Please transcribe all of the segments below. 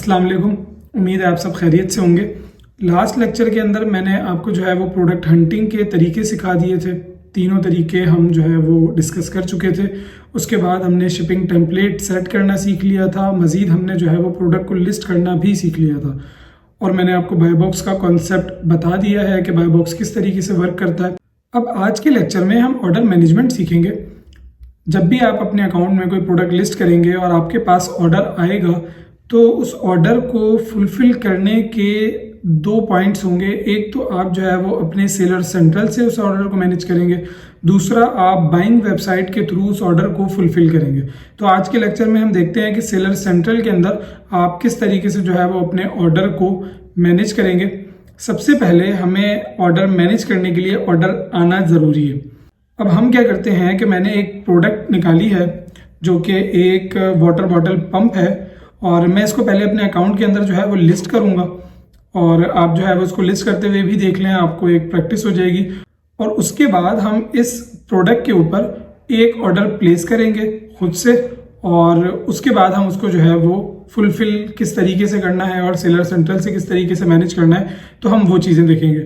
अस्सलाम वालेकुम। उम्मीद है आप सब खैरियत से होंगे। लास्ट लेक्चर के अंदर मैंने आपको जो है वो प्रोडक्ट हंटिंग के तरीके सिखा दिए थे। तीनों तरीके हम जो है वो डिस्कस कर चुके थे। उसके बाद हमने शिपिंग टेम्पलेट सेट करना सीख लिया था। मज़ीद हमने जो है वो प्रोडक्ट को लिस्ट करना भी सीख लिया था और मैंने आपको बाय बॉक्स का कॉन्सेप्ट बता दिया है कि बाय बॉक्स किस तरीके से वर्क करता है। अब आज के लेक्चर में हम ऑर्डर मैनेजमेंट सीखेंगे। जब भी आप अपने अकाउंट में कोई प्रोडक्ट लिस्ट करेंगे और आपके पास ऑर्डर आएगा तो उस ऑर्डर को फुलफ़िल करने के दो पॉइंट्स होंगे। एक तो आप जो है वो अपने सेलर सेंट्रल से उस ऑर्डर को मैनेज करेंगे, दूसरा आप बाइंग वेबसाइट के थ्रू उस ऑर्डर को फुलफ़िल करेंगे। तो आज के लेक्चर में हम देखते हैं कि सेलर सेंट्रल के अंदर आप किस तरीके से जो है वो अपने ऑर्डर को मैनेज करेंगे। सबसे पहले हमें ऑर्डर मैनेज करने के लिए ऑर्डर आना ज़रूरी है। अब हम क्या करते हैं कि मैंने एक प्रोडक्ट निकाली है जो कि एक वाटर बॉटल पंप है और मैं इसको पहले अपने अकाउंट के अंदर जो है वो लिस्ट करूंगा और आप जो है वो उसको लिस्ट करते हुए भी देख लें, आपको एक प्रैक्टिस हो जाएगी। और उसके बाद हम इस प्रोडक्ट के ऊपर एक ऑर्डर प्लेस करेंगे खुद से और उसके बाद हम उसको जो है वो फुलफिल किस तरीके से करना है और सेलर सेंट्रल से किस तरीके से मैनेज करना है, तो हम वो चीज़ें देखेंगे।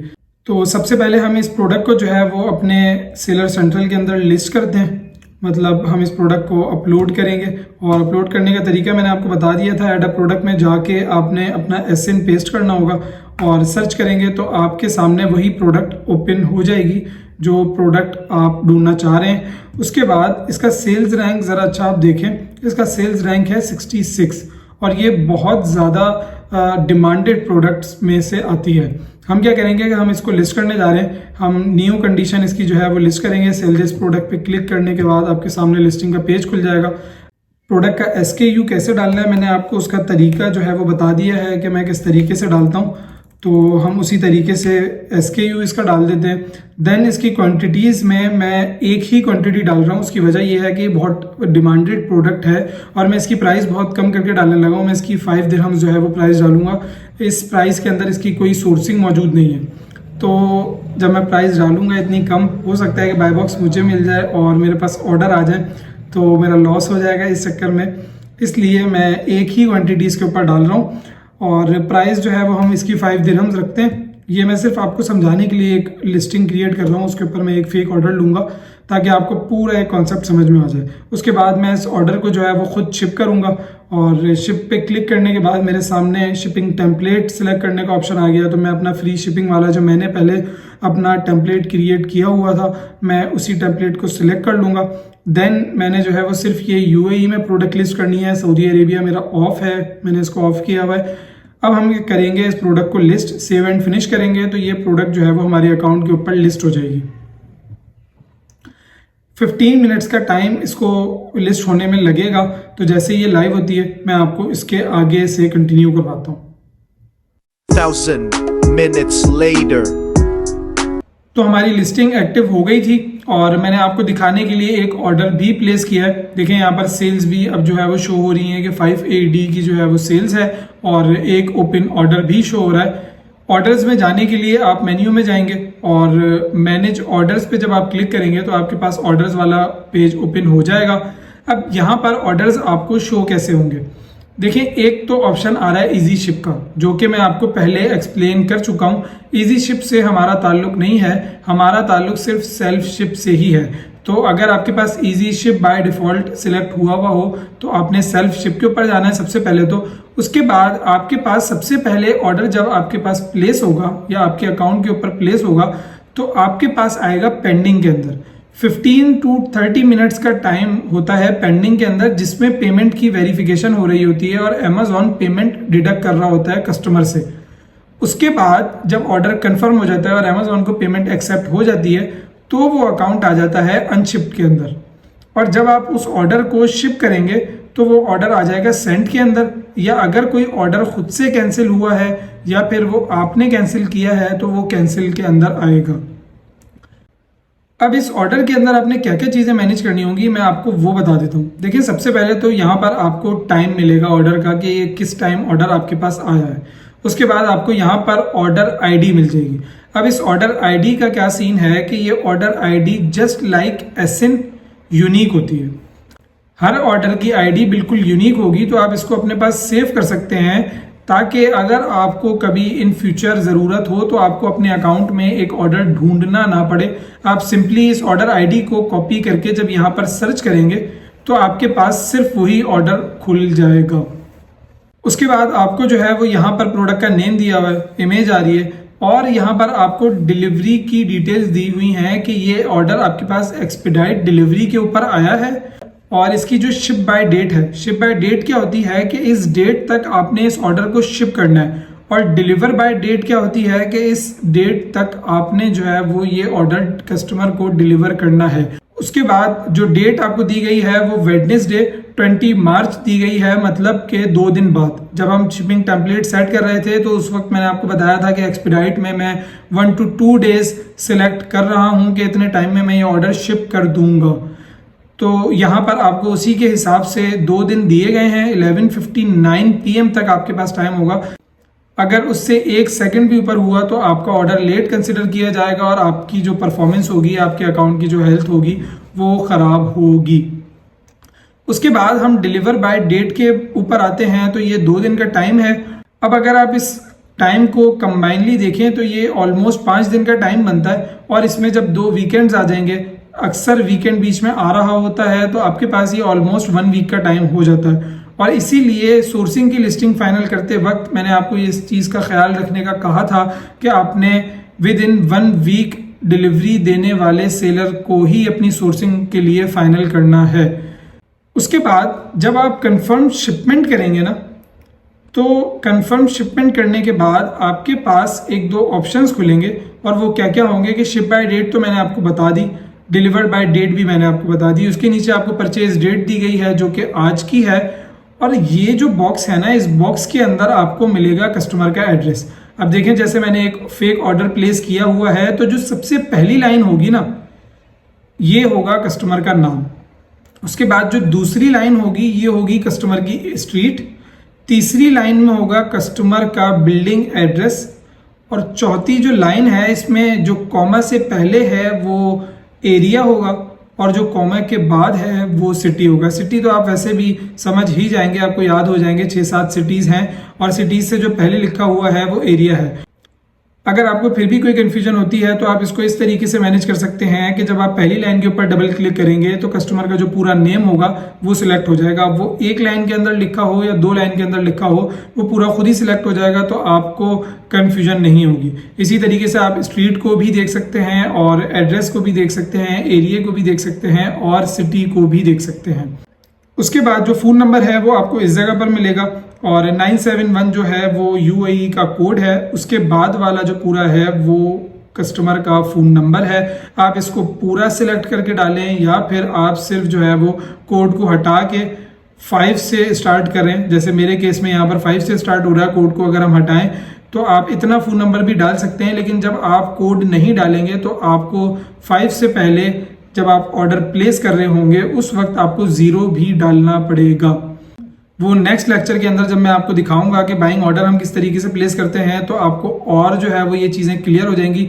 तो सबसे पहले हम इस प्रोडक्ट को जो है वो अपने सेलर सेंट्रल के अंदर लिस्ट करते हैं, मतलब हम इस प्रोडक्ट को अपलोड करेंगे। और अपलोड करने का तरीका मैंने आपको बता दिया था। ऐड अ प्रोडक्ट में जाके आपने अपना SN पेस्ट करना होगा और सर्च करेंगे तो आपके सामने वही प्रोडक्ट ओपन हो जाएगी जो प्रोडक्ट आप ढूंढना चाह रहे हैं। उसके बाद इसका सेल्स रैंक ज़रा अच्छा आप देखें, इसका सेल्स रैंक है 66 और ये बहुत ज़्यादा डिमांडेड प्रोडक्ट्स में से आती है। हम क्या करेंगे कि हम इसको लिस्ट करने जा रहे हैं। हम न्यू कंडीशन इसकी जो है वो लिस्ट करेंगे। सेल दिस प्रोडक्ट पे क्लिक करने के बाद आपके सामने लिस्टिंग का पेज खुल जाएगा। प्रोडक्ट का SKU कैसे डालना है मैंने आपको उसका तरीका जो है वो बता दिया है कि मैं किस तरीके से डालता हूँ, तो हम उसी तरीके से SKU इसका डाल देते हैं। देन इसकी क्वांटिटीज़ में मैं एक ही क्वांटिटी डाल रहा हूँ। उसकी वजह यह है कि बहुत डिमांडेड प्रोडक्ट है और मैं इसकी प्राइस बहुत कम करके डालने लगा हूँ। मैं इसकी 5 दिरहम्स जो है वो प्राइस डालूंगा। इस प्राइस के अंदर इसकी कोई सोर्सिंग मौजूद नहीं है, तो जब मैं प्राइस डालूंगा इतनी कम, हो सकता है कि बाय बॉक्स मुझे मिल जाए और मेरे पास ऑर्डर आ जाए तो मेरा लॉस हो जाएगा इस चक्कर में। इसलिए मैं एक ही क्वांटिटी इसके ऊपर डाल रहा हूँ और प्राइस जो है वो हम इसकी 5 दिरहम्स रखते हैं। ये मैं सिर्फ आपको समझाने के लिए एक लिस्टिंग क्रिएट कर रहा हूँ। उसके ऊपर मैं एक फेक ऑर्डर लूँगा ताकि आपको पूरा एक कॉन्सेप्ट समझ में आ जाए। उसके बाद मैं इस ऑर्डर को जो है वो खुद शिप करूँगा और शिप पे क्लिक करने के बाद मेरे सामने शिपिंग टेम्पलेट सेलेक्ट करने का ऑप्शन आ गया। तो मैं अपना फ्री शिपिंग वाला जो मैंने पहले अपना टेम्पलेट क्रिएट किया हुआ था, मैं उसी टेम्पलेट को सिलेक्ट कर लूँगा। देन मैंने जो है वो सिर्फ ये UAE में प्रोडक्ट लिस्ट करनी है। सऊदी अरेबिया मेरा ऑफ है, मैंने इसको ऑफ किया हुआ है। अब हम ये करेंगे, इस प्रोडक्ट को लिस्ट सेव एंड फिनिश करेंगे तो ये प्रोडक्ट जो है वो हमारे अकाउंट के ऊपर लिस्ट हो जाएगी। 15 मिनट्स का टाइम इसको लिस्ट होने में लगेगा। तो जैसे ये लाइव होती है मैं आपको इसके आगे से कंटिन्यू करवाता हूँ। 1000 minutes later. तो हमारी लिस्टिंग एक्टिव हो गई थी और मैंने आपको दिखाने के लिए एक ऑर्डर भी प्लेस किया है। देखें यहाँ पर सेल्स भी अब जो है वो शो हो रही है कि 5AD की जो है वो सेल्स है और एक ओपन ऑर्डर भी शो हो रहा है। ऑर्डर्स में जाने के लिए आप मेन्यू में जाएंगे और मैनेज ऑर्डर्स पे जब आप क्लिक करेंगे तो आपके पास ऑर्डर्स वाला पेज ओपन हो जाएगा। अब यहाँ पर ऑर्डर्स आपको शो कैसे होंगे, देखिए एक तो ऑप्शन आ रहा है इजी शिप का, जो कि मैं आपको पहले एक्सप्लेन कर चुका हूँ। इजी शिप से हमारा ताल्लुक नहीं है, हमारा ताल्लुक सिर्फ सेल्फ शिप से ही है। तो अगर आपके पास easy ship by default select हुआ हुआ हो तो आपने सेल्फ शिप के ऊपर जाना है सबसे पहले। तो उसके बाद आपके पास सबसे पहले ऑर्डर जब आपके पास प्लेस होगा या आपके अकाउंट के ऊपर प्लेस होगा तो आपके पास आएगा पेंडिंग के अंदर। 15 to 30 मिनट्स का टाइम होता है पेंडिंग के अंदर, जिसमें पेमेंट की वेरिफिकेशन हो रही होती है और अमेजॉन पेमेंट डिडक्ट कर रहा होता है कस्टमर से। उसके बाद जब ऑर्डर कंफर्म हो जाता है और अमेजॉन को पेमेंट एक्सेप्ट हो जाती है तो वो अकाउंट आ जाता है अनशिप्ड के अंदर। और जब आप उस ऑर्डर को शिप करेंगे तो वो ऑर्डर आ जाएगा सेंट के अंदर, या अगर कोई ऑर्डर खुद से कैंसिल हुआ है या फिर वो आपने कैंसिल किया है तो वो कैंसिल के अंदर आएगा। अब इस ऑर्डर के अंदर आपने क्या क्या चीज़ें मैनेज करनी होंगी मैं आपको वो बता देता हूँ। देखिए सबसे पहले तो यहाँ पर आपको टाइम मिलेगा ऑर्डर का कि ये किस टाइम ऑर्डर आपके पास आया है। उसके बाद आपको यहाँ पर ऑर्डर ID मिल जाएगी। अब इस ऑर्डर ID का क्या सीन है कि ये order ID just like SN unique होती है। हर ऑर्डर की आईडी बिल्कुल यूनिक होगी, तो आप इसको अपने पास सेव कर सकते हैं ताकि अगर आपको कभी इन फ्यूचर ज़रूरत हो तो आपको अपने अकाउंट में एक ऑर्डर ढूंढना ना पड़े। आप सिंपली इस ऑर्डर आईडी को कॉपी करके जब यहाँ पर सर्च करेंगे तो आपके पास सिर्फ वही ऑर्डर खुल जाएगा। उसके बाद आपको जो है वो यहाँ पर प्रोडक्ट का नेम दिया हुआ है, इमेज आ रही है और यहाँ पर आपको डिलीवरी की डिटेल्स दी हुई हैं कि ये ऑर्डर आपके पास एक्सपीडाइट डिलीवरी के ऊपर आया है और इसकी जो शिप बाय डेट है, शिप बाय डेट क्या होती है कि इस डेट तक आपने इस ऑर्डर को शिप करना है और डिलीवर बाय डेट क्या होती है कि इस डेट तक आपने जो है वो ये ऑर्डर कस्टमर को डिलीवर करना है। उसके बाद जो डेट आपको दी गई है वो वेडनेसडे 20 मार्च दी गई है, मतलब कि 2 दिन बाद। जब हम शिपिंग टेम्पलेट सेट कर रहे थे तो उस वक्त मैंने आपको बताया था कि एक्सपीडाइट में मैं 1 to 2 डेज सिलेक्ट कर रहा हूं कि इतने टाइम में मैं ये ऑर्डर शिप कर दूंगा। तो यहाँ पर आपको उसी के हिसाब से 2 दिन दिए गए हैं। 11:59 PM तक आपके पास टाइम होगा। अगर उससे 1 सेकंड भी ऊपर हुआ तो आपका ऑर्डर लेट कंसिडर किया जाएगा और आपकी जो परफॉर्मेंस होगी, आपके अकाउंट की जो हेल्थ होगी वो ख़राब होगी। उसके बाद हम डिलीवर बाय डेट के ऊपर आते हैं तो ये 2 दिन का टाइम है। अब अगर आप इस टाइम को कंबाइनली देखें तो ये ऑलमोस्ट 5 दिन का टाइम बनता है और इसमें जब 2 वीकेंड्स आ जाएंगे, अक्सर वीकेंड बीच में आ रहा होता है, तो आपके पास ये ऑलमोस्ट 1 वीक का टाइम हो जाता है। और इसीलिए सोर्सिंग की लिस्टिंग फाइनल करते वक्त मैंने आपको इस चीज़ का ख्याल रखने का कहा था कि आपने विद इन 1 वीक डिलीवरी देने वाले सेलर को ही अपनी सोर्सिंग के लिए फाइनल करना है। उसके बाद जब आप कंफर्म शिपमेंट करेंगे ना, तो कंफर्म शिपमेंट करने के बाद आपके पास 1-2 ऑप्शंस खुलेंगे और वो क्या क्या होंगे कि शिप बाय डेट तो मैंने आपको बता दी, डिलीवर्ड बाय डेट भी मैंने आपको बता दी। उसके नीचे आपको परचेज डेट दी गई है जो कि आज की है और ये जो बॉक्स है ना, इस बॉक्स के अंदर आपको मिलेगा कस्टमर का एड्रेस। अब देखें, जैसे मैंने एक फेक ऑर्डर प्लेस किया हुआ है तो जो सबसे पहली लाइन होगी ना, ये होगा कस्टमर का नाम। उसके बाद जो दूसरी लाइन होगी ये होगी कस्टमर की स्ट्रीट, तीसरी लाइन में होगा कस्टमर का बिल्डिंग एड्रेस और चौथी जो लाइन है इसमें जो कॉमा से पहले है वो एरिया होगा और जो कॉमा के बाद है वो सिटी होगा। सिटी तो आप वैसे भी समझ ही जाएंगे, आपको याद हो जाएंगे, 6-7 सिटीज़ हैं और सिटीज़ से जो पहले लिखा हुआ है वो एरिया है। अगर आपको फिर भी कोई कन्फ्यूजन होती है तो आप इसको इस तरीके से मैनेज कर सकते हैं कि जब आप पहली लाइन के ऊपर डबल क्लिक करेंगे तो कस्टमर का जो पूरा नेम होगा वो सिलेक्ट हो जाएगा। वो 1 लाइन के अंदर लिखा हो या 2 लाइन के अंदर लिखा हो, वो पूरा खुद ही सिलेक्ट हो जाएगा, तो आपको कन्फ्यूजन नहीं होगी। इसी तरीके से आप स्ट्रीट को भी देख सकते हैं और एड्रेस को भी देख सकते हैं, एरिया को भी देख सकते हैं और सिटी को भी देख सकते हैं। उसके बाद जो फ़ोन नंबर है वो आपको इस जगह पर मिलेगा और 971 जो है वो UAE का कोड है। उसके बाद वाला जो पूरा है वो कस्टमर का फ़ोन नंबर है। आप इसको पूरा सिलेक्ट करके डालें या फिर आप सिर्फ जो है वो कोड को हटा के 5 से स्टार्ट करें। जैसे मेरे केस में यहाँ पर 5 से स्टार्ट हो रहा है, कोड को अगर हम हटाएं तो आप इतना फ़ोन नंबर भी डाल सकते हैं, लेकिन जब आप कोड नहीं डालेंगे तो आपको 5 से पहले जब आप ऑर्डर प्लेस कर रहे होंगे उस वक्त आपको 0 भी डालना पड़ेगा। वो नेक्स्ट लेक्चर के अंदर जब मैं आपको दिखाऊंगा कि बाइंग ऑर्डर हम किस तरीके से प्लेस करते हैं तो आपको और जो है वो ये चीज़ें क्लियर हो जाएंगी।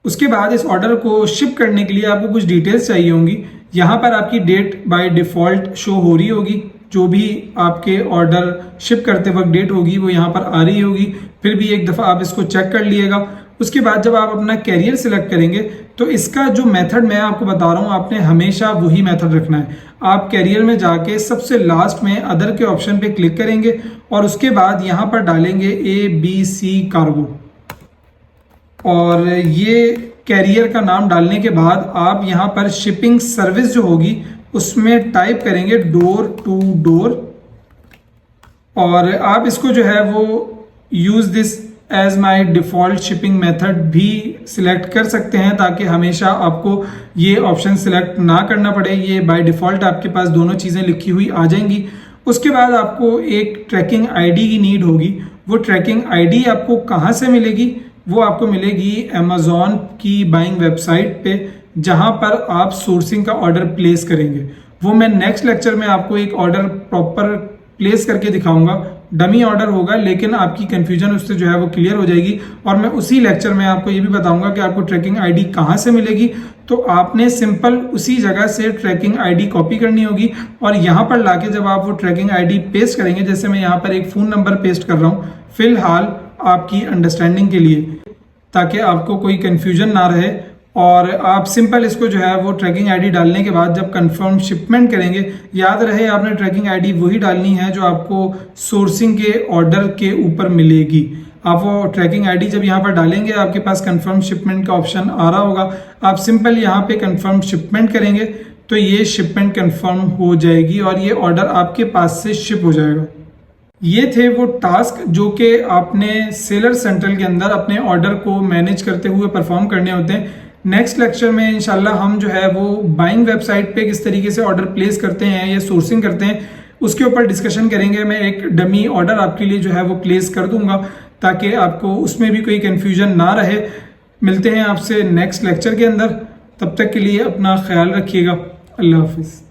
उसके बाद इस ऑर्डर को शिप करने के लिए आपको कुछ डिटेल्स चाहिए होंगी। यहाँ पर आपकी डेट बाय डिफ़ॉल्ट शो हो रही होगी, जो भी आपके ऑर्डर शिप करते वक्त डेट होगी वो यहाँ पर आ रही होगी। फिर भी एक दफ़ा आप इसको चेक कर लिएगा। उसके बाद जब आप अपना कैरियर सिलेक्ट करेंगे तो इसका जो मेथड मैं आपको बता रहा हूँ आपने हमेशा वही मेथड रखना है। आप कैरियर में जाके सबसे लास्ट में अदर के ऑप्शन पे क्लिक करेंगे और उसके बाद यहाँ पर डालेंगे ABC कार्गो और ये कैरियर का नाम डालने के बाद आप यहाँ पर शिपिंग सर्विस जो होगी उसमें टाइप करेंगे डोर टू डोर और आप इसको जो है वो use this as my default shipping method भी सिलेक्ट कर सकते हैं ताकि हमेशा आपको ये ऑप्शन सिलेक्ट ना करना पड़े। ये बाय डिफ़ॉल्ट आपके पास दोनों चीज़ें लिखी हुई आ जाएंगी। उसके बाद आपको एक ट्रैकिंग आईडी की नीड होगी। वो ट्रैकिंग आईडी आपको कहाँ से मिलेगी? वो आपको मिलेगी अमेज़ॉन की बाइंग वेबसाइट पे, जहाँ पर आप सोर्सिंग का ऑर्डर प्लेस करेंगे। वो मैं नेक्स्ट लेक्चर में आपको एक ऑर्डर प्रॉपर प्लेस करके दिखाऊंगा, डमी ऑर्डर होगा, लेकिन आपकी कंफ्यूजन उससे जो है वो क्लियर हो जाएगी। और मैं उसी लेक्चर में आपको ये भी बताऊंगा कि आपको ट्रैकिंग आईडी कहाँ से मिलेगी। तो आपने सिंपल उसी जगह से ट्रैकिंग आईडी कॉपी करनी होगी और यहाँ पर लाके जब आप वो ट्रैकिंग आईडी पेस्ट करेंगे, जैसे मैं यहाँ पर एक फ़ोन नंबर पेस्ट कर रहा हूँ फिलहाल आपकी अंडरस्टैंडिंग के लिए, ताकि आपको कोई कन्फ्यूजन ना रहे। और आप सिंपल इसको जो है वो ट्रैकिंग आईडी डालने के बाद जब कंफर्म शिपमेंट करेंगे, याद रहे आपने ट्रैकिंग आईडी वही डालनी है जो आपको सोर्सिंग के ऑर्डर के ऊपर मिलेगी। आप वो ट्रैकिंग आईडी जब यहाँ पर डालेंगे, आपके पास कंफर्म शिपमेंट का ऑप्शन आ रहा होगा, आप सिंपल यहाँ पे कंफर्म शिपमेंट करेंगे तो ये शिपमेंट कंफर्म हो जाएगी और ये ऑर्डर आपके पास से शिप हो जाएगा। ये थे वो टास्क जो कि आपने सेलर सेंट्रल के अंदर अपने ऑर्डर को मैनेज करते हुए परफॉर्म करने होते हैं। नेक्स्ट लेक्चर में इंशाल्लाह हम जो है वो बाइंग वेबसाइट पे किस तरीके से ऑर्डर प्लेस करते हैं या सोर्सिंग करते हैं उसके ऊपर डिस्कशन करेंगे। मैं एक डमी ऑर्डर आपके लिए जो है वो प्लेस कर दूंगा ताकि आपको उसमें भी कोई कंफ्यूजन ना रहे। मिलते हैं आपसे नेक्स्ट लेक्चर के अंदर, तब तक के लिए अपना ख्याल रखिएगा। अल्लाह हाफिज़।